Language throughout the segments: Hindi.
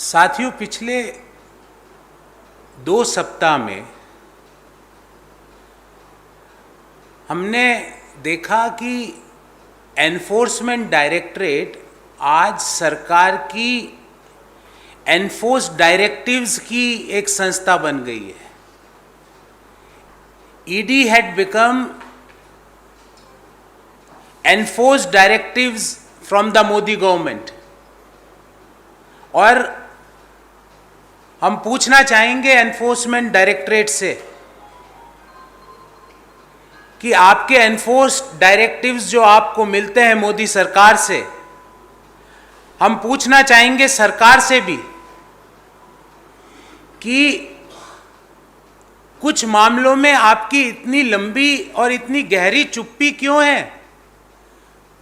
साथियों, पिछले 2 सप्ताह में हमने देखा कि एनफोर्समेंट डायरेक्टरेट आज सरकार की एनफोर्स डायरेक्टिव्स की एक संस्था बन गई है। ED had become enforce directives from the Modi government. और हम पूछना चाहेंगे एनफोर्समेंट डायरेक्टरेट से कि आपके एनफोर्स डायरेक्टिव्स जो आपको मिलते हैं मोदी सरकार से, हम पूछना चाहेंगे सरकार से भी कि कुछ मामलों में आपकी इतनी लंबी और इतनी गहरी चुप्पी क्यों है?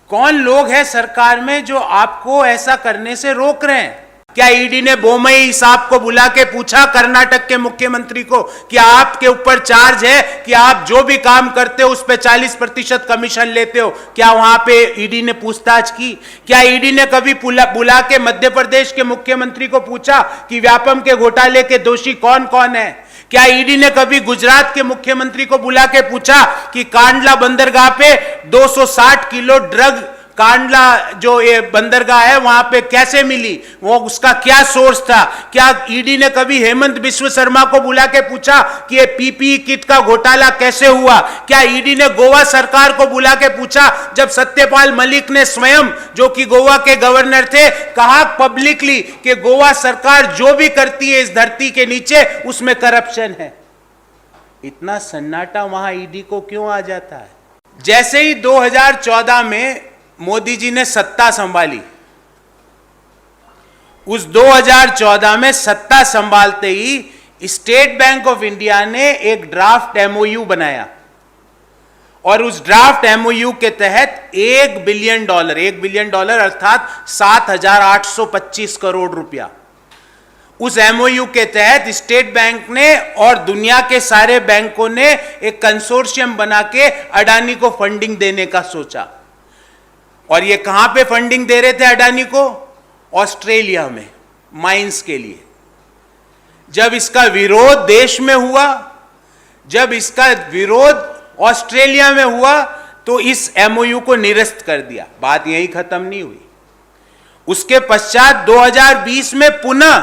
कौन लोग हैं सरकार में जो आपको ऐसा करने से रोक रहे हैं? क्या ईडी ने बोमई साहब को बुला के पूछा, कर्नाटक के मुख्यमंत्री को, कि आपके ऊपर चार्ज है कि आप जो भी काम करते हो उस पे 40% कमीशन लेते हो? क्या वहां पे ईडी ने पूछताछ की? क्या ईडी ने कभी बुला के मध्य प्रदेश के मुख्यमंत्री को पूछा कि व्यापम के घोटाले के दोषी कौन कौन है? क्या ईडी ने कभी गुजरात के मुख्यमंत्री को बुला के पूछा कि कांडला बंदरगाह पे 260 किलो ड्रग, कांडला जो ये बंदरगाह है वहां पे कैसे मिली, वो उसका क्या सोर्स था? क्या ईडी ने कभी हेमंत बिस्व शर्मा को बुला के पूछा कि ये पीपीई किट का घोटाला कैसे हुआ? क्या ईडी ने गोवा सरकार को बुला के पूछा, जब सत्यपाल मलिक ने स्वयं, जो कि गोवा के गवर्नर थे, कहा पब्लिकली कि गोवा सरकार जो भी करती है इस धरती के नीचे उसमें करप्शन है? इतना सन्नाटा वहां ईडी को क्यों आ जाता है? जैसे ही 2014 में मोदी जी ने सत्ता संभाली, उस 2014 में सत्ता संभालते ही स्टेट बैंक ऑफ इंडिया ने एक ड्राफ्ट एमओयू बनाया और उस ड्राफ्ट एमओयू के तहत $1 बिलियन अर्थात 7,825 करोड़ रुपया, उस एमओयू के तहत स्टेट बैंक ने और दुनिया के सारे बैंकों ने एक कंसोर्शियम बना के अडानी को फंडिंग देने का सोचा। और ये कहां पे फंडिंग दे रहे थे अडानी को? ऑस्ट्रेलिया में माइंस के लिए। जब इसका विरोध देश में हुआ, जब इसका विरोध ऑस्ट्रेलिया में हुआ, तो इस एमओयू को निरस्त कर दिया। बात यही खत्म नहीं हुई। उसके पश्चात 2020 में पुनः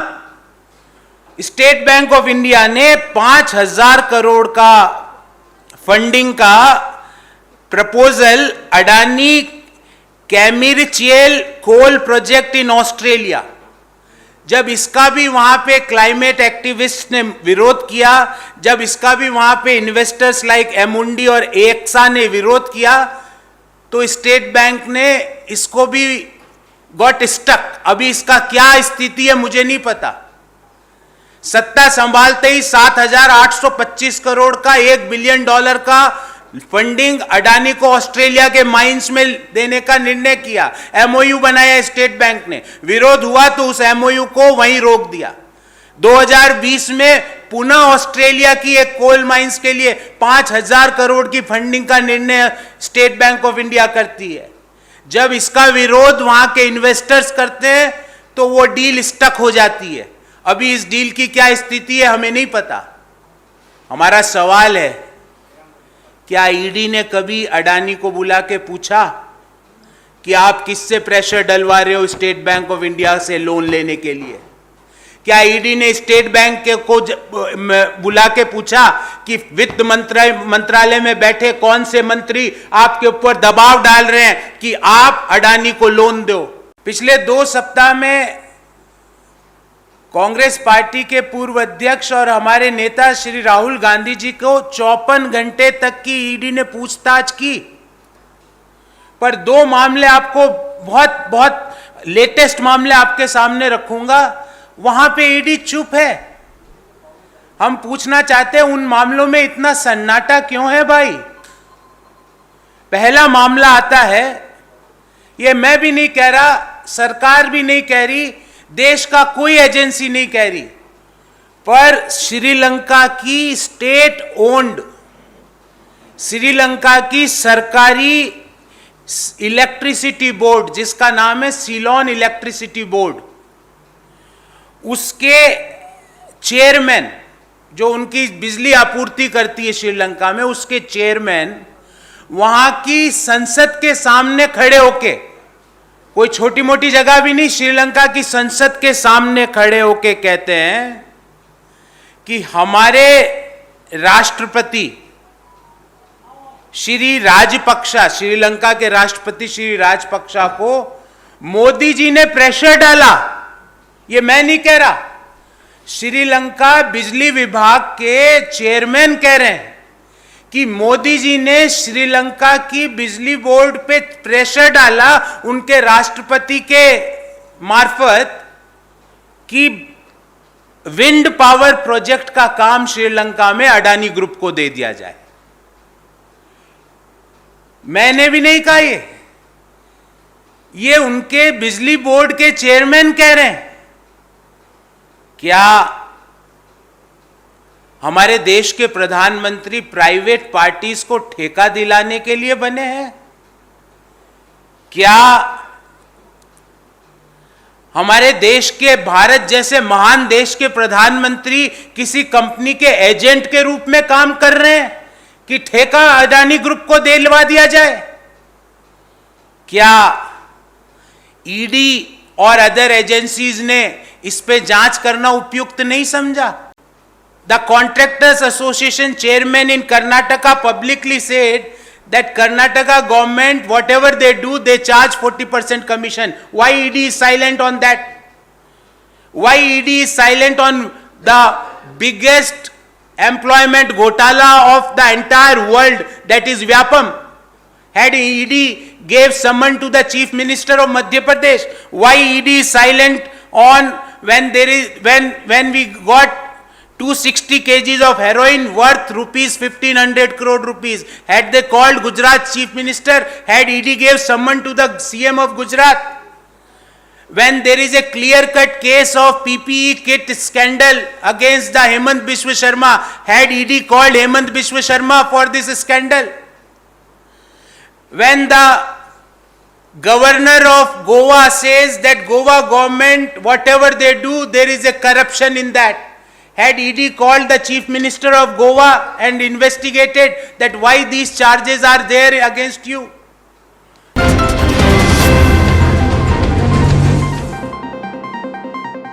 स्टेट बैंक ऑफ इंडिया ने 5,000 करोड़ का फंडिंग का proposal Adani Carmichael coal project in Australia, जब इसका भी वहां पे क्लाइमेट एक्टिविस्ट ने विरोध किया, जब इसका भी वहां पे इन्वेस्टर्स लाइक एमुंडी और एक्सा ने विरोध किया, तो स्टेट बैंक ने इसको भी गॉट स्टक। अभी इसका क्या स्थिति है मुझे नहीं पता। सत्ता संभालते ही 7,825 करोड़ का $1 बिलियन का फंडिंग अडानी को ऑस्ट्रेलिया के माइंस में देने का निर्णय किया। एमओयू बनाया स्टेट बैंक ने, विरोध हुआ तो उस एमओयू को वहीं रोक दिया। 2020 में पुनः ऑस्ट्रेलिया की एक कोल माइंस के लिए 5,000 करोड़ की फंडिंग का निर्णय स्टेट बैंक ऑफ इंडिया करती है। जब इसका विरोध वहां के इन्वेस्टर्स करते हैं तो वो डील स्टक हो जाती है। अभी इस डील की क्या स्थिति है हमें नहीं पता। हमारा सवाल है, क्या ईडी ने कभी अडानी को बुला के पूछा कि आप किससे प्रेशर डलवा रहे हो स्टेट बैंक ऑफ इंडिया से लोन लेने के लिए? क्या ईडी ने स्टेट बैंक को बुला के पूछा कि वित्त मंत्रालय में बैठे कौन से मंत्री आपके ऊपर दबाव डाल रहे हैं कि आप अडानी को लोन दो? पिछले 2 सप्ताह में कांग्रेस पार्टी के पूर्व अध्यक्ष और हमारे नेता श्री राहुल गांधी जी को 54 घंटे तक की ईडी ने पूछताछ की। पर 2 मामले आपको बहुत लेटेस्ट मामले आपके सामने रखूंगा, वहां पे ईडी चुप है। हम पूछना चाहते हैं उन मामलों में इतना सन्नाटा क्यों है भाई? पहला मामला आता है, ये मैं भी नहीं कह रहा, सरकार भी नहीं कह रही, देश का कोई एजेंसी नहीं कह रही, पर श्रीलंका की स्टेट ओन्ड, श्रीलंका की सरकारी इलेक्ट्रिसिटी बोर्ड जिसका नाम है सीलोन इलेक्ट्रिसिटी बोर्ड, उसके चेयरमैन, जो उनकी बिजली आपूर्ति करती है श्रीलंका में, उसके चेयरमैन वहां की संसद के सामने खड़े होके, कोई छोटी मोटी जगह भी नहीं, श्रीलंका की संसद के सामने खड़े होके कहते हैं कि हमारे राष्ट्रपति श्री राजपक्षा, श्रीलंका के राष्ट्रपति श्री राजपक्षा को मोदी जी ने प्रेशर डाला। ये मैं नहीं कह रहा, श्रीलंका बिजली विभाग के चेयरमैन कह रहे हैं कि मोदी जी ने श्रीलंका की बिजली बोर्ड पे प्रेशर डाला उनके राष्ट्रपति के मार्फत कि विंड पावर प्रोजेक्ट का काम श्रीलंका में अडानी ग्रुप को दे दिया जाए। मैंने भी नहीं कहा ये उनके बिजली बोर्ड के चेयरमैन कह रहे हैं। क्या हमारे देश के प्रधानमंत्री प्राइवेट पार्टीज को ठेका दिलाने के लिए बने हैं? क्या हमारे देश के, भारत जैसे महान देश के प्रधानमंत्री किसी कंपनी के एजेंट के रूप में काम कर रहे हैं कि ठेका अडानी ग्रुप को दिलवा दिया जाए? क्या ईडी और अदर एजेंसीज ने इस पे जांच करना उपयुक्त नहीं समझा? The contractors association chairman in Karnataka publicly said that Karnataka government, whatever they do, they charge 40% commission. Why ED is silent on that? Why ED is silent on the biggest employment ghotala of the entire world, that is Vyapam? Had ED gave summon to the Chief Minister of Madhya Pradesh? Why ED is silent on when there is when we got 260 kgs of heroin worth rupees 1500 crore rupees? Had they called Gujarat Chief Minister? Had ED gave summon to the CM of Gujarat? When there is a clear-cut case of PPE kit scandal against the Hemant Biswa Sharma, had ED called Hemant Biswa Sharma for this scandal? When the Governor of Goa says that Goa government, whatever they do, there is a corruption in that, had ED called the Chief Minister of Goa and investigated that why these charges are there against you?